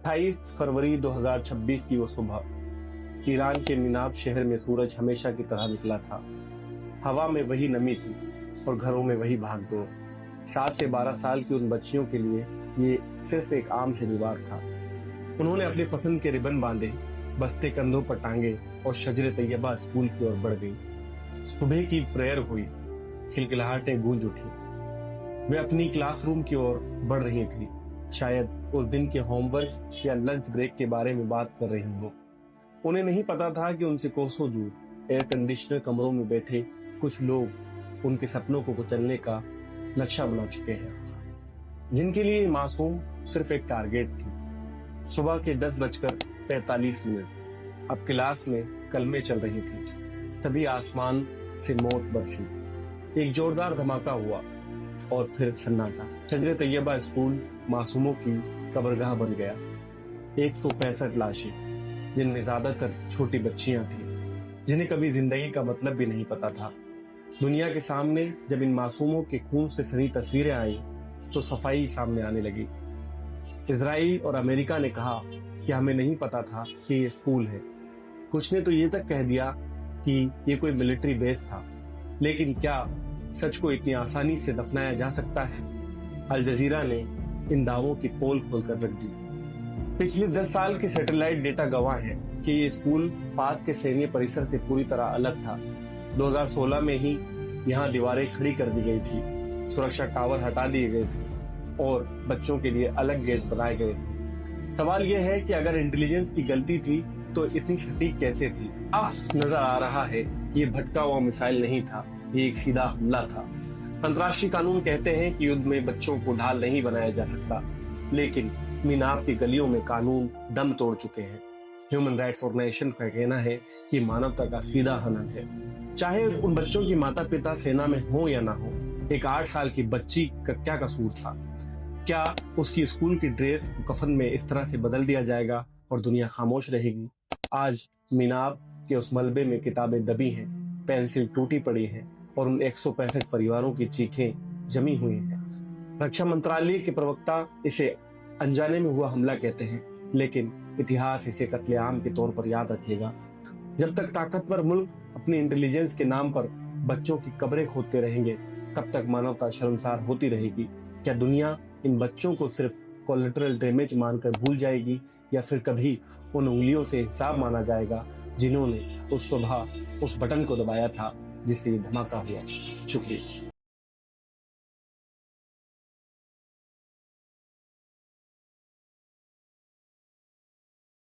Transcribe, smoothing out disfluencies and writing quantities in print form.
28 फरवरी 2026 की वो सुबह ईरान के मिनाब शहर में सूरज हमेशा की तरह निकला था। हवा में वही नमी थी और घरों में वही भागदौड़। 7 से 12 साल की उन बच्चियों के लिए ये सिर्फ एक आम शनिवार था। उन्होंने अपने पसंद के रिबन बांधे, बस्ते कंधों पर टांगे और शजरे तैयबा स्कूल की ओर बढ़ गई। सुबह की प्रेयर हुई, खिलखिलाहटें गूंज उठी। वे अपनी क्लासरूम की ओर बढ़ रही थी, शायद उस दिन के होमवर्क या लंच ब्रेक के बारे में बात कर रही हो। उन्हें नहीं पता था कि उनसे कोसों दूर एयर कंडीशनर कमरों में बैठे कुछ लोग उनके सपनों को कुचलने का नक्शा बना चुके हैं, जिनके लिए मासूम सिर्फ एक टारगेट थी। सुबह के 10:45 अब क्लास में कलमे चल रही थी, तभी आसमान से मौत बरसी। एक जोरदार धमाका हुआ और फिर सन्नाटा। शजरे तैयबा स्कूल मासूमों की कब्रगाह बन गया। 165 लाशें, जिनमें ज्यादातर छोटी बच्चियां थीं, जिन्हें कभी जिंदगी का मतलब भी नहीं पता था। दुनिया के सामने जब इन मासूमों के खून से सनी तस्वीरें आई तो सफाई सामने आने लगी। इजराइल और अमेरिका ने कहा कि हमें नहीं पता था कि ये स्कूल है। कुछ ने तो ये तक कह दिया कि ये कोई मिलिट्री बेस था। लेकिन क्या सच को इतनी आसानी से दफनाया जा सकता है? अल जजीरा ने इन दावों की पोल खोलकर रख दी। पिछले 10 साल के सैटेलाइट डेटा गवाह है कि ये स्कूल पाक के सैन्य परिसर से पूरी तरह अलग था। 2016 में ही यहाँ दीवारें खड़ी कर दी गई थी, सुरक्षा टावर हटा दिए गए थे और बच्चों के लिए अलग गेट बनाए गए थे। सवाल यह है कि अगर इंटेलिजेंस की गलती थी तो इतनी सटीक कैसे थी? साफ नजर आ रहा है कि ये भटका हुआ मिसाइल नहीं था, ये एक सीधा हमला था। अंतर्राष्ट्रीय कानून कहते हैं कि युद्ध में बच्चों को ढाल नहीं बनाया जा सकता, लेकिन मीनाब की गलियों में कानून दम तोड़ चुके हैं। ह्यूमन राइट्स ऑर्गेनाइजेशन का कहना है कि मानवता का सीधा हनन है। चाहे उन बच्चों की माता पिता सेना में हो या ना हो, एक 8 साल की बच्ची का क्या कसूर था? क्या उसकी स्कूल की ड्रेस को कफन में इस तरह से बदल दिया जाएगा और दुनिया खामोश रहेगी? आज मीनाब के उस मलबे में किताबें दबी हैं, पेंसिल टूटी पड़ी हैं और उन 165 परिवारों की चीखें जमी हुई हैं। रक्षा मंत्रालय के प्रवक्ता इसे अनजाने में हुआ हमला कहते हैं, लेकिन इतिहास इसे कत्लेआम के तौर पर याद रखेगा। जब तक ताकतवर मुल्क अपनी इंटेलिजेंस के नाम पर बच्चों की कब्रें खोदते रहेंगे, तब तक मानवता शर्मसार होती रहेगी। क्या दुनिया इन बच्चों को सिर्फ कोलेटरल डैमेज मानकर भूल जाएगी, या फिर कभी उन उंगलियों से हिसाब माना जाएगा जिन्होंने उस सुबह उस बटन को दबाया था जिससे ये धमाका हुआ? शुक्रिया।